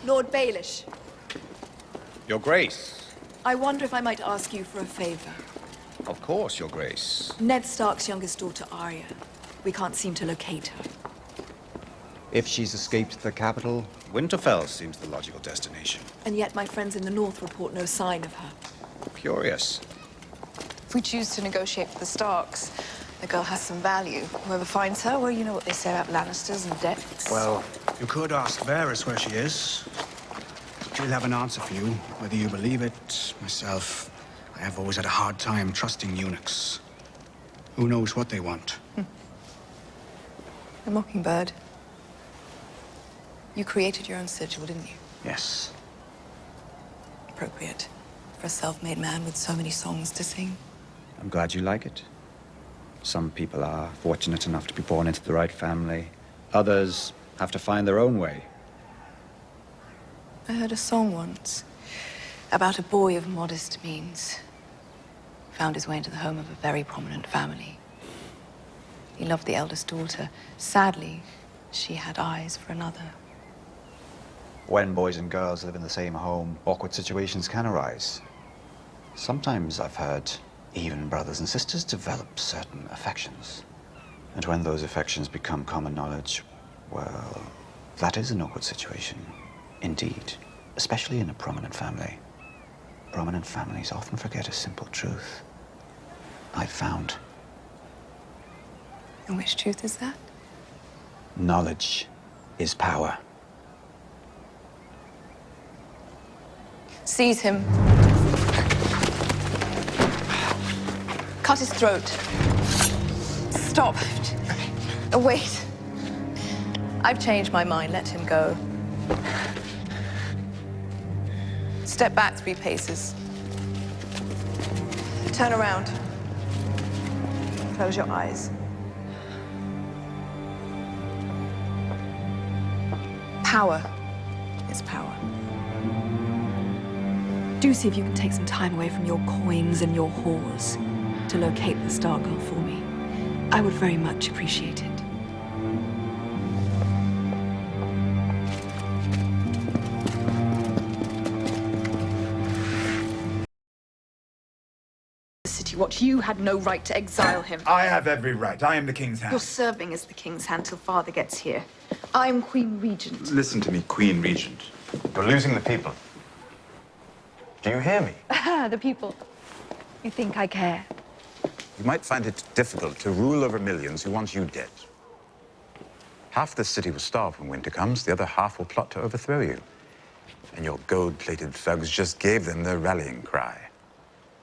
Lord Baelish, Your Grace. I wonder if I might ask you for a favor. Of course, Your Grace. Ned Stark's youngest daughter, Arya. We can't seem to locate her. If she's escaped the capital, Winterfell seems the logical destination. And yet my friends in the north report no sign of her. Curious. If we choose to negotiate with the Starks, the girl has some value. Whoever finds her, well, you know what they say about Lannisters and debts. Well, you could ask Varys where she is. She'll have an answer for you, whether you believe it. Myself, I have always had a hard time trusting eunuchs. Who knows what they want? The Mockingbird. You created your own sigil, didn't you? Yes. Appropriate for a self-made man with so many songs to sing. I'm glad you like it. Some people are fortunate enough to be born into the right family. Others have to find their own way. I heard a song once about a boy of modest means. Found his way into the home of a very prominent family. He loved the eldest daughter. Sadly, she had eyes for another. When boys and girls live in the same home, awkward situations can arise. Sometimes I've heard even brothers and sisters develop certain affections. And when those affections become common knowledge, well, that is an awkward situation. Indeed, especially in a prominent family. Prominent families often forget a simple truth. I've found. And which truth is that? Knowledge is power. Seize him. Cut his throat. Stop. Wait. I've changed my mind. Let him go. Step back 3 paces. Turn around. Close your eyes. Power is power. Do see if you can take some time away from your coins and your whores to locate the Stark girl for me. I would very much appreciate it. City Watch, you had no right to exile him. I have every right. I am the king's hand. You're serving as the king's hand till father gets here. I'm Queen Regent. Listen to me, Queen Regent. You're losing the people. Do you hear me? The people. You think I care? You might find it difficult to rule over millions who want you dead. Half the city will starve when winter comes. The other half will plot to overthrow you. And your gold-plated thugs just gave them their rallying cry.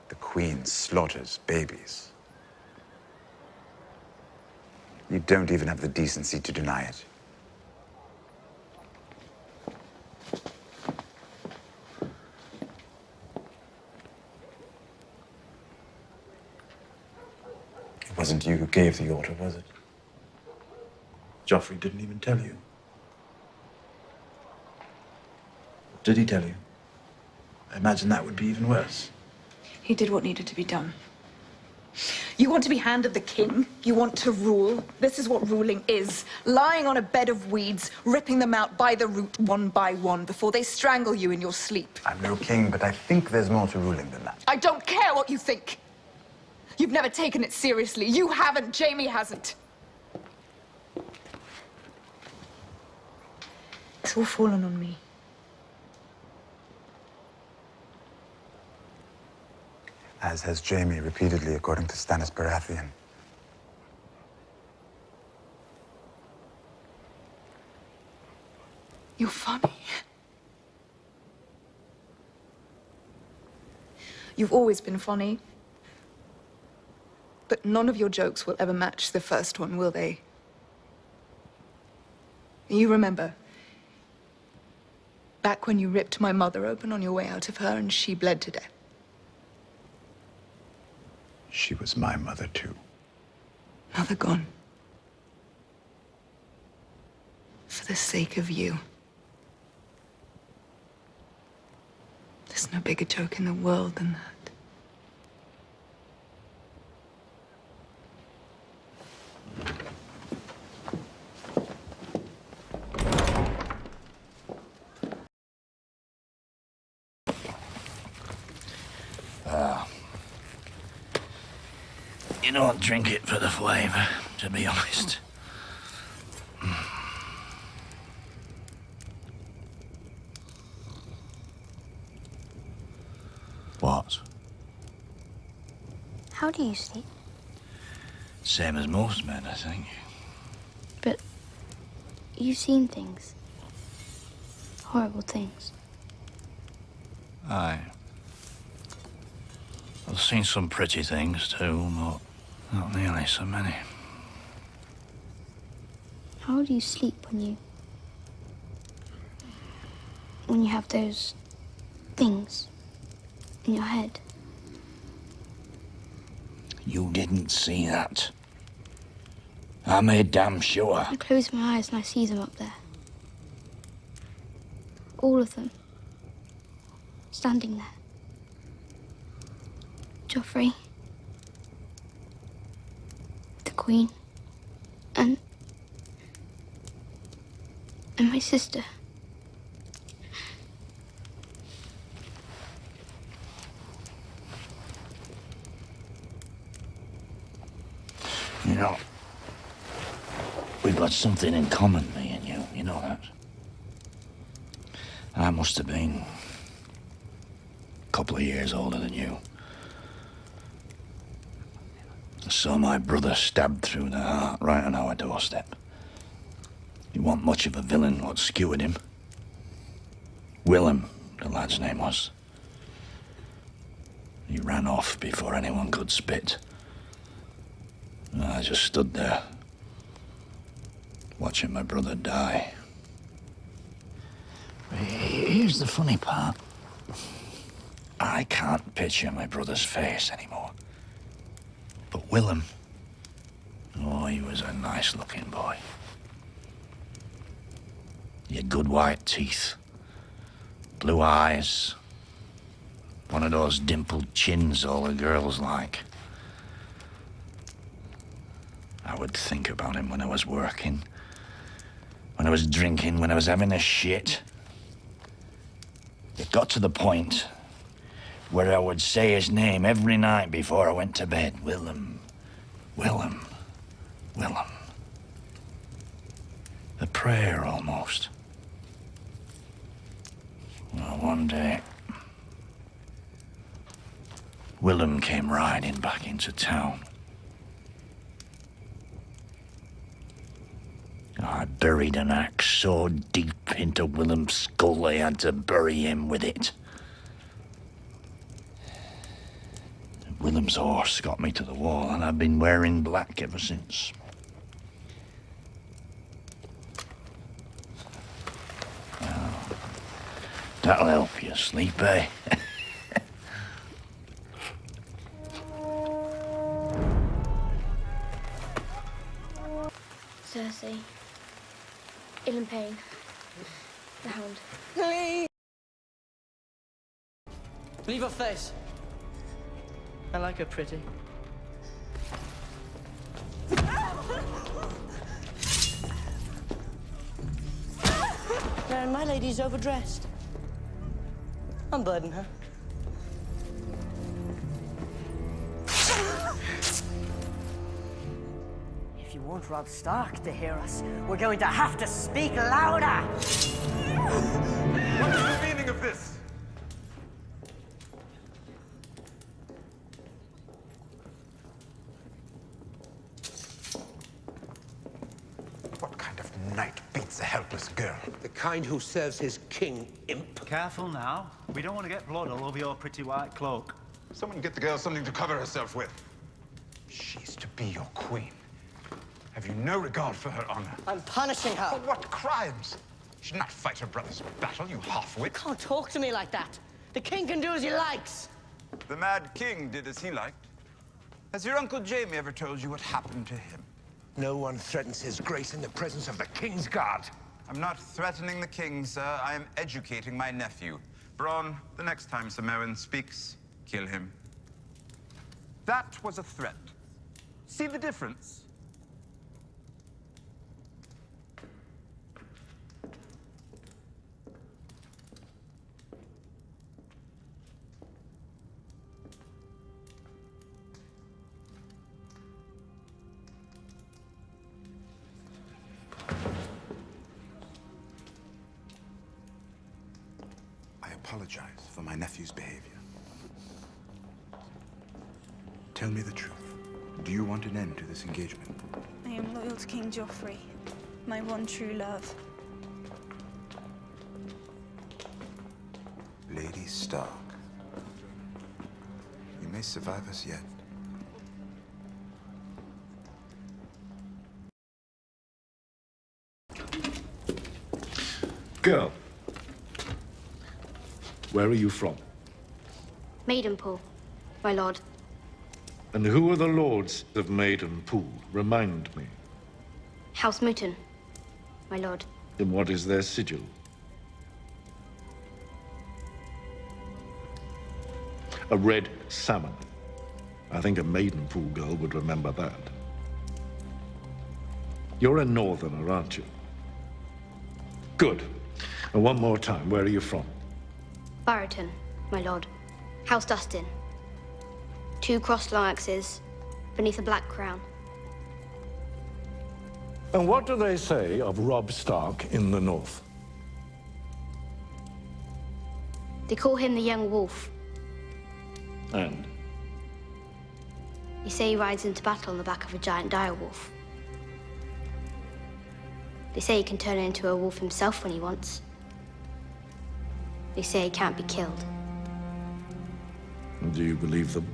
The Queen slaughters babies. You don't even have the decency to deny it. It wasn't you who gave the order, was it? Joffrey didn't even tell you. Did he tell you? I imagine that would be even worse. He did what needed to be done. You want to be hand of the king? You want to rule? This is what ruling is. Lying on a bed of weeds, ripping them out by the root one by one before they strangle you in your sleep. I'm no king, but I think there's more to ruling than that. I don't care what you think. You've never taken it seriously. You haven't. Jaime hasn't. It's all fallen on me. As has Jaime repeatedly, according to Stannis Baratheon. You're funny. You've always been funny. But none of your jokes will ever match the first one, will they? You remember? Back when you ripped my mother open on your way out of her and she bled to death. She was my mother, too. Mother gone. For the sake of you. There's no bigger joke in the world than that. You don't drink it for the flavour, to be honest. What? How do you sleep? Same as most men, I think. But you've seen things. Horrible things. Aye. I've seen some pretty things too, but not nearly so many. How do you sleep when you have those things in your head? You didn't see that. I made damn sure. I close my eyes and I see them up there. All of them. Standing there. Joffrey. The Queen. And my sister. You know, we've got something in common, me and you know that. I must have been a couple of years older than you. I saw my brother stabbed through the heart right on our doorstep. He wasn't much of a villain what skewered him. Willem, the lad's name was. He ran off before anyone could spit. And I just stood there, watching my brother die. Here's the funny part. I can't picture my brother's face anymore. But Willem, oh, he was a nice-looking boy. He had good white teeth, blue eyes, one of those dimpled chins all the girls like. I would think about him when I was working, when I was drinking, when I was having a shit. It got to the point where I would say his name every night before I went to bed. Willem, Willem, Willem. A prayer almost. Well, one day, Willem came riding back into town. I buried an axe so deep into Willem's skull I had to bury him with it. Willem's horse got me to the wall, and I've been wearing black ever since. Well, that'll help you sleep, eh? Cersei. Ilan Payne. The Hound. Leave her face. I like her pretty. Man, my lady's overdressed. Unburden her. If you want Robb Stark to hear us, we're going to have to speak louder. What is the meaning of this? What kind of knight beats a helpless girl? The kind who serves his king, imp. Careful now. We don't want to get blood all over your pretty white cloak. Someone get the girl something to cover herself with. She's to be your queen. Have you no regard for her honor? I'm punishing her. For what crimes? She should not fight her brother's battle, you half-wit. You can't talk to me like that. The king can do as he likes. The Mad King did as he liked. Has your Uncle Jaime ever told you what happened to him? No one threatens his grace in the presence of the King's Guard. I'm not threatening the king, sir. I am educating my nephew. Bronn, the next time Sir Meryn speaks, kill him. That was a threat. See the difference? apologize for my nephew's behavior. Tell me the truth. Do you want an end to this engagement? I am loyal to King Joffrey, my one true love. Lady Stark. You may survive us yet. Girl, where are you from? Maidenpool, my lord. And who are the lords of Maidenpool? Remind me. House Mouton, my lord. And what is their sigil? A red salmon. I think a Maidenpool girl would remember that. You're a northerner, aren't you? Good. And one more time, where are you from? Barrington, my lord. House Dustin. 2 crossed long axes beneath a black crown. And what do they say of Robb Stark in the north? They call him the Young Wolf. And? They say he rides into battle on the back of a giant direwolf. They say he can turn into a wolf himself when he wants. They say he can't be killed. Do you believe them?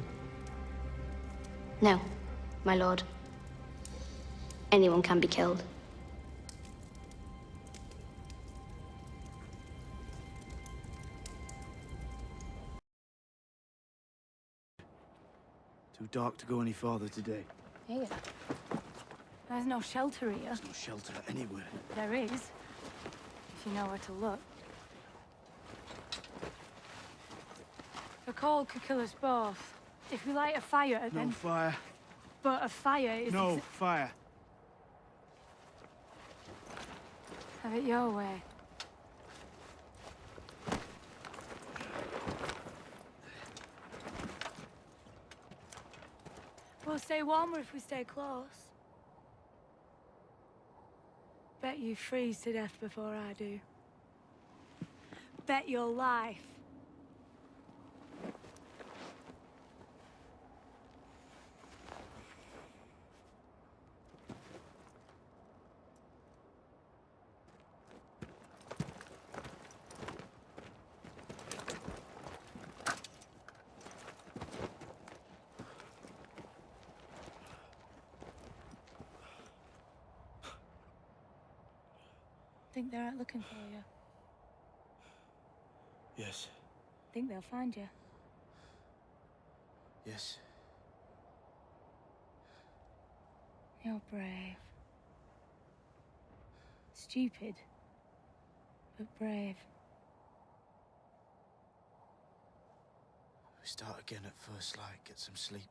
No, my lord. Anyone can be killed. Too dark to go any farther today. Here? There's no shelter here. There's no shelter anywhere. There is, if you know where to look. The cold could kill us both. If we light a fire, then... No fire. But a fire is... No fire. Have it your way. We'll stay warmer if we stay close. Bet you freeze to death before I do. Bet your life. Think they're out looking for you? Yes. Think they'll find you? Yes. You're brave. Stupid, but brave. We start again at first light, get some sleep.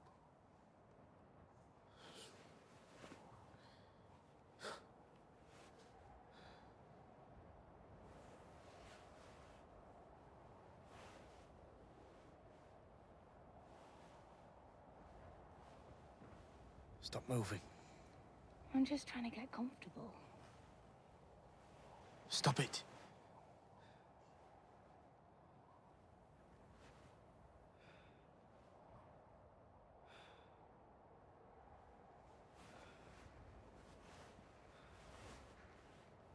Stop moving. I'm just trying to get comfortable. Stop it.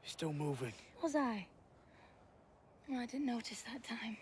You're still moving. Was I? Oh, I didn't notice that time.